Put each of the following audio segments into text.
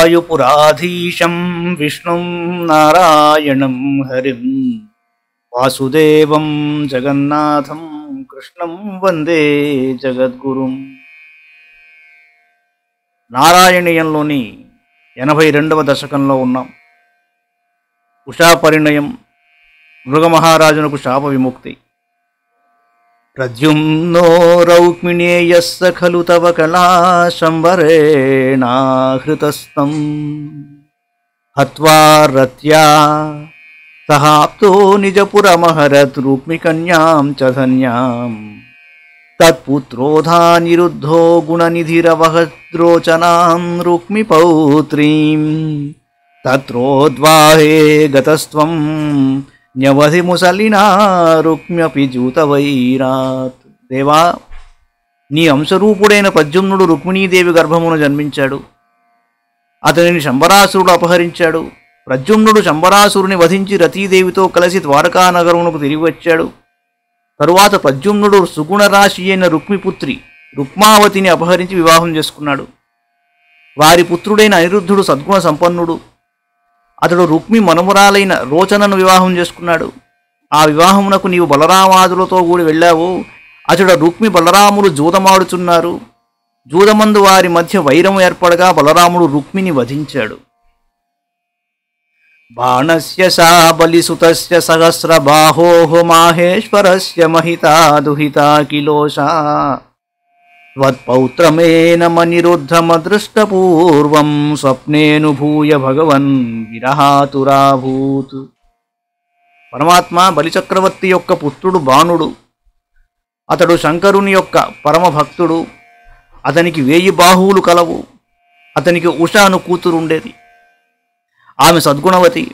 వాయుపురాధీశం విష్ణుం నారాయణం హరిం వాసుదేవం జగన్నాథం కృష్ణం వందే జగద్గురుం. నారాయణీయంలోని 82వ దశకంలో ఉన్నాం. ఉషా పరిణయం, మృగమహారాజునకు శాప విముక్తి. ప్రద్యుమ్నో రౌక్మిణేయస్స ఖలు తవ కళాశంబరేణాహృతస్తం హత్వా రత్యా సహాప్తో నిజపురమహరత్ రూక్మికన్యాం చ ధన్యాం తత్పుత్రోధానిరుద్ధో గుణనిధిరవహద్రోచనాం రూక్మిపౌత్రీం తత్రోద్వాహే గతస్త్వం న్యవధి ముసలినా రుక్మ్యపి జూతవైరాత్. దేవా, నీ అంశరూపుడైన ప్రద్యుమ్నుడు రుక్మిణీదేవి గర్భమున జన్మించాడు. అతనిని శంబరాసురుడు అపహరించాడు. ప్రద్యుమ్నుడు శంబరాసురుని వధించి రతీదేవితో కలిసి ద్వారకానగరమునకు తిరిగి వచ్చాడు. తరువాత ప్రద్యుమ్నుడు సుగుణరాశి అయిన రుక్మిపుత్రి రుక్మావతిని అపహరించి వివాహం చేసుకున్నాడు. వారి పుత్రుడైన అనిరుద్ధుడు సద్గుణ సంపన్నుడు. అతడు రుక్మి మనుమరాలైన రోచనను వివాహం చేసుకున్నాడు. ఆ వివాహమునకు నీవు బలరామాదులతో కూడి వెళ్ళావు. అతడు రుక్మి బలరాములు జూదమాడుచున్నారు. జూదమందు వారి మధ్య వైరము ఏర్పడగా బలరాముడు రుక్మిని వధించాడు. బాణస్య సా బలిసుతస్య సహస్రబాహోః మాహేశ్వరస్య మహితా దుహితా కిలోషా త్వత్పౌత్రమేనమనిరుద్ధమదృష్టపూర్వం స్వప్నేనుభూయ భగవన్ విరహాతురాభూత్. పరమాత్మ బలిచక్రవర్తి యొక్క పుత్రుడు బాణుడు. అతడు శంకరుని యొక్క పరమభక్తుడు. అతనికి 1000 బాహువులు కలవు. అతనికి ఉష అను కూతురుండేది. ఆమె సద్గుణవతి.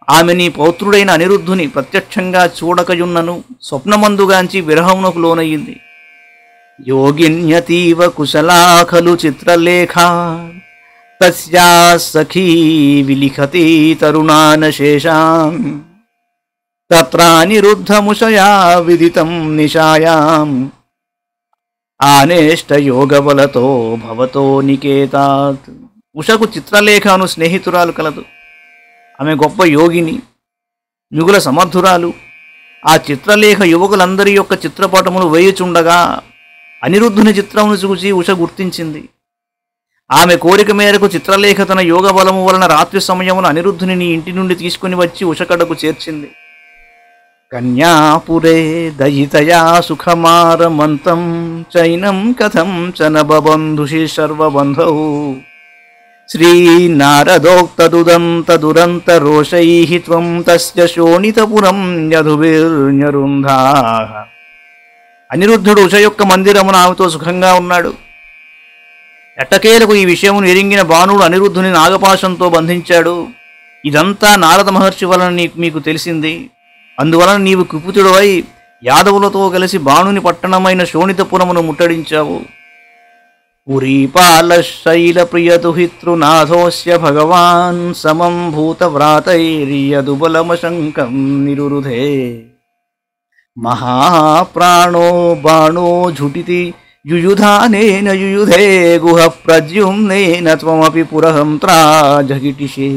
ఆమె నీ పౌత్రుడైన అనిరుద్ధుని ప్రత్యక్షంగా చూడకయున్నను స్వప్నమందుగాంచి విరహమునకు లోనయ్యింది. యోగిన్యతీవ కుశలా ఖలు చిత్రలేఖా తస్యా సఖీ విలిఖతి తరుణానశేషాం తత్రానిరుద్ధముషయా విదితం నిశాయాం ఆనేష్టయోగబలతో భవతో నికేతాత్. ఉషకు చిత్రలేఖ అను స్నేహితురాలు కలదు. ఆమె గొప్ప యోగిని, మిగుల సమర్థురాలు. ఆ చిత్రలేఖ యువకులందరి యొక్క చిత్రపటములు వేయుచుండగా అనిరుద్ధుని చిత్రమును చూసి ఉష గుర్తించింది. ఆమె కోరిక మేరకు చిత్రలేఖ తన యోగ బలము వలన రాత్రి సమయమున అనిరుద్ధుని నీ ఇంటి నుండి తీసుకుని వచ్చి ఉషకడకు చేర్చింది. కన్యాపురే దయితయా సుఖమారమంతం చైనం కథం చ నబంధుషి సర్వబంధౌ శ్రీనారదోక్తదుదంత రోషైః త్వం తస్య శోణితపురం యధుభిర్న్యరుంధాః. అనిరుద్ధుడు ఉష యొక్క మందిరమున ఆమెతో సుఖంగా ఉన్నాడు. ఎట్టకేలకు ఈ విషయమును ఎరింగిన బాణుడు అనిరుద్ధుని నాగపాశంతో బంధించాడు. ఇదంతా నారద మహర్షి వలన మీకు తెలిసింది. అందువలన నీవు కుపితుడవై యాదవులతో కలిసి బాణుని పట్టణమైన శోణితపురమును ముట్టడించావు. పురీపాలశైలప్రియతుహితృనాథోస్య భగవాన్ సమం భూతవ్రాతైర్యదుబలమశంకం నిరురుధే మహాప్రాణో బాణో ఝుటితి యుయుధానేన యుయుధే గుహ ప్రద్యుమ్నేన త్వమపి పురహంత్రా జఘటిషే.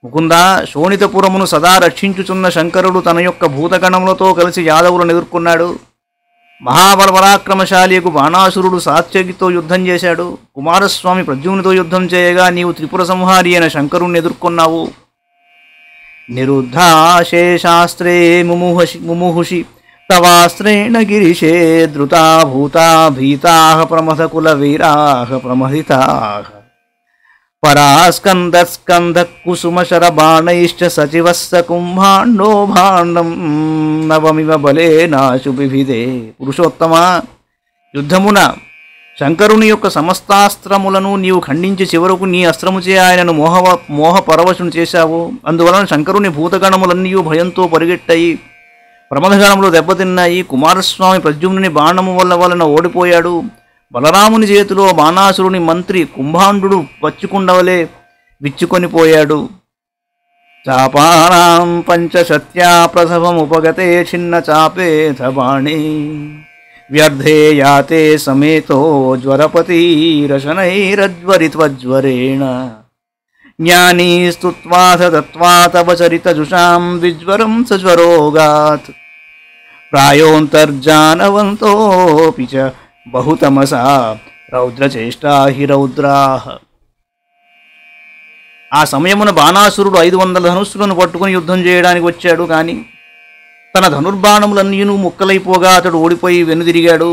ముకుంద, శోణితపురమును సదా రక్షించుచున్న శంకరుడు తన యొక్క భూతగణములతో కలిసి యాదవులను ఎదుర్కొన్నాడు. మహాబలపరాక్రమశాలియకు బాణాసురుడు సాత్యకితో యుద్ధం చేశాడు. కుమారస్వామి ప్రద్యుమ్నితో యుద్ధం చేయగా నీవు త్రిపుర సంహారి అయిన శంకరుణ్ణి ఎదుర్కొన్నావు. నిరుద్ధాశేషాస్త్రే ముముహుషి తవాస్త్రేణ గిరిశే ధృతా భూతా భీతాః ప్రమథకుల వీరాః ప్రమథితాః పరాస్కంద కుసుమశర బాణైశ్చ సచివస్స కుంభాండో భాండం నవమివ బలేనాశు బిభిదే. పురుషోత్తమ, యుద్ధమున శంకరుని యొక్క సమస్తాస్త్రములను నీవు ఖండించి చివరకు నీ అస్త్రముచే ఆయనను మోహపరవశుని చేశావు. అందువలన శంకరుని భూతగణములన్నీ భయంతో పరిగెట్టాయి. ప్రమథగణములు దెబ్బతిన్నాయి. కుమారస్వామి ప్రద్యుమ్నుని బాణము వలన ఓడిపోయాడు. బలరాముని చేతిలో బాణాసురుని మంత్రి కుంభాండు పచ్చికుండవలే విచ్చుకొనిపోయాడు. చాపానాం పంచశత్యా ప్రసవముపగతే చిన్న చాపేథ బాణే వ్యర్థే యాతే సమేతో జ్వరపతిరశనైరజ్వరిత్వజ్వరేణ జ్ఞానీ స్తుత్వాథ దత్వా తవ చరితజుషాం విజ్వరం సజ్వరోగాత్ ప్రాయోంతర్జానవంతోపి చ బహుతమసా రౌద్రచేష్టా హి రౌద్రాః. ఆ సమయమున బాణాసురుడు 500 ధనుస్సులను పట్టుకుని యుద్ధం చేయడానికి వచ్చాడు. కానీ తన ధనుర్బాణములన్నీను ముక్కలైపోగా అతడు ఓడిపోయి వెనుదిరిగాడు.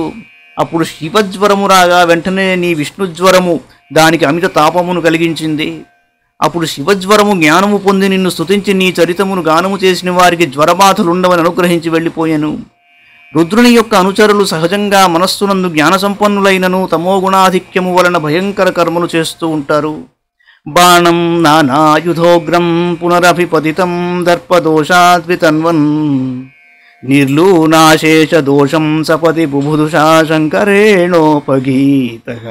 అప్పుడు శివజ్వరము రాగా వెంటనే నీ విష్ణుజ్వరము దానికి అమిత తాపమును కలిగించింది. అప్పుడు శివజ్వరము జ్ఞానము పొంది నిన్ను స్తుతించి నీ చరితమును గానము చేసిన వారికి జ్వరబాధలుండవని అనుగ్రహించి వెళ్ళిపోయెను. రుద్రుని యొక్క అనుచరులు సహజంగా మనస్సునందు జ్ఞాన సంపన్నులైనను తమోగుణాధిక్యము వలన భయంకర కర్మలు చేస్తూ ఉంటారు. బాణం నానాయుధోగ్రం పునరభిపతితం దర్పదోషాద్వితన్వన్ నిర్లూనాశేష దోషం సపతి బుభుదుషా శంకరేణోపగీతః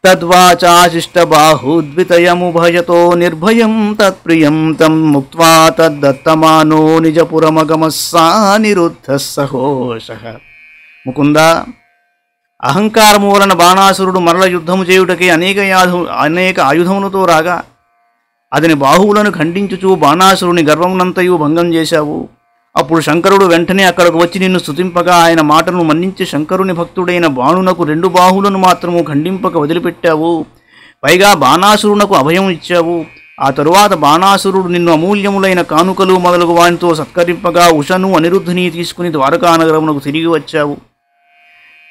తద్వాచాశిష్టబాహుద్వితయముభయతో నిర్భయం తత్ప్రియం తం ముక్త్వా తద్దత్తమానో నిజపురమగమస్సానిరుద్ధః సహోషః. ముకుంద, అహంకారము వలన బాణాసురుడు మరల యుద్ధము చేయుటకే అనేక ఆయుధములతో రాగా అతని బాహువులను ఖండించుచూ బాణాసురుని గర్వమునంతయు భంగం చేశావు. అప్పుడు శంకరుడు వెంటనే అక్కడకు వచ్చి నిన్ను స్తుతింపగా ఆయన మాటను మన్నించి శంకరుని భక్తుడైన బాణునకు 2 బాహువులను మాత్రము ఖండింపక వదిలిపెట్టావు. పైగా బాణాసురునకు అభయం ఇచ్చావు. ఆ తరువాత బాణాసురుడు నిన్ను అమూల్యములైన కానుకలు మొదలగు వానితో సత్కరింపగా ఉషను అనిరుద్ధుని తీసుకుని ద్వారకానగరమునకు తిరిగి వచ్చావు.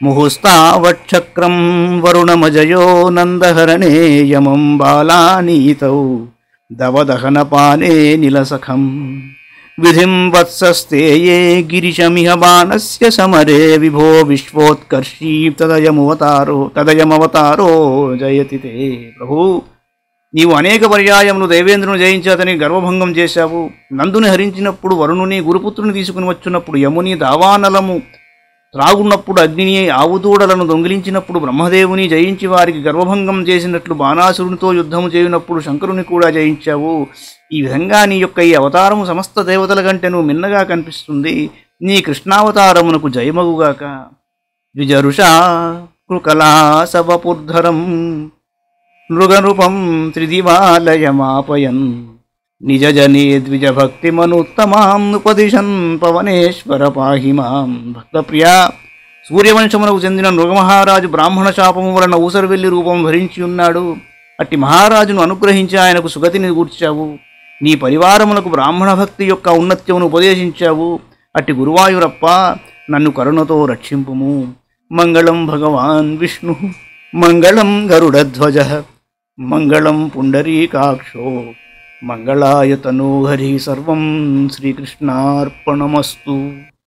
ముహుస్తావక్షక్రం వరుణమజయో నందహరణే యమం బాలానీతౌ దవదహనపానే నిలసఖం విధిం వత్సస్తేయే గిరిశమిహ బాణస్య సమరే విభో విశ్వోత్కర్షీ తదయమవతారో జయతి తే. ప్రభు, నీవు అనేక పర్యాయములు దేవేంద్రుని జయించి అతని గర్వభంగం చేశావు. నందుని హరించినప్పుడు వరుణుని, గురుపుత్రుని తీసుకుని వచ్చినప్పుడు యముని, దావానలము త్రాగున్నప్పుడు అగ్నిని, ఆవుదూడలను దొంగిలించినప్పుడు బ్రహ్మదేవుని జయించి వారికి గర్వభంగం చేసినట్లు బాణాసురునితో యుద్ధము చేయునప్పుడు శంకరుని కూడా జయించావు. ఈ విధంగా నీ యొక్క ఈ అవతారము సమస్త దేవతల కంటేను మిన్నగా కనిపిస్తుంది. నీ కృష్ణావతారమునకు జయమగుగాక. ద్విజరుషా కృకలాసవపుర్ధరం మృగనృపం త్రిదివాలయమాపయన్ నిజజనే ద్విజభక్తిమనుత్తమాం ఉపదిశన్ పవనేశ్వర పాహి మాం. భక్తప్రియ, సూర్యవంశమునకు చెందిన మృగమహారాజు బ్రాహ్మణ శాపము వలన ఊసరవెల్లి రూపం ధరించి ఉన్నాడు. అట్టి మహారాజును అనుగ్రహించి ఆయనకు సుగతిని కూర్చావు. నీ పరివారమునకు బ్రాహ్మణ భక్తి యొక్క ఉన్నత్యమును ఉపదేశించావు. అట్టి గురువాయూరప్ప, నన్ను కరుణతో రక్షింపుము. మంగళం భగవాన్ విష్ణు, మంగళం గరుడధ్వజ, మంగళం పుండరీకాక్షో, మంగళాయ తనూహరి. సర్వం శ్రీకృష్ణార్పణమస్తు.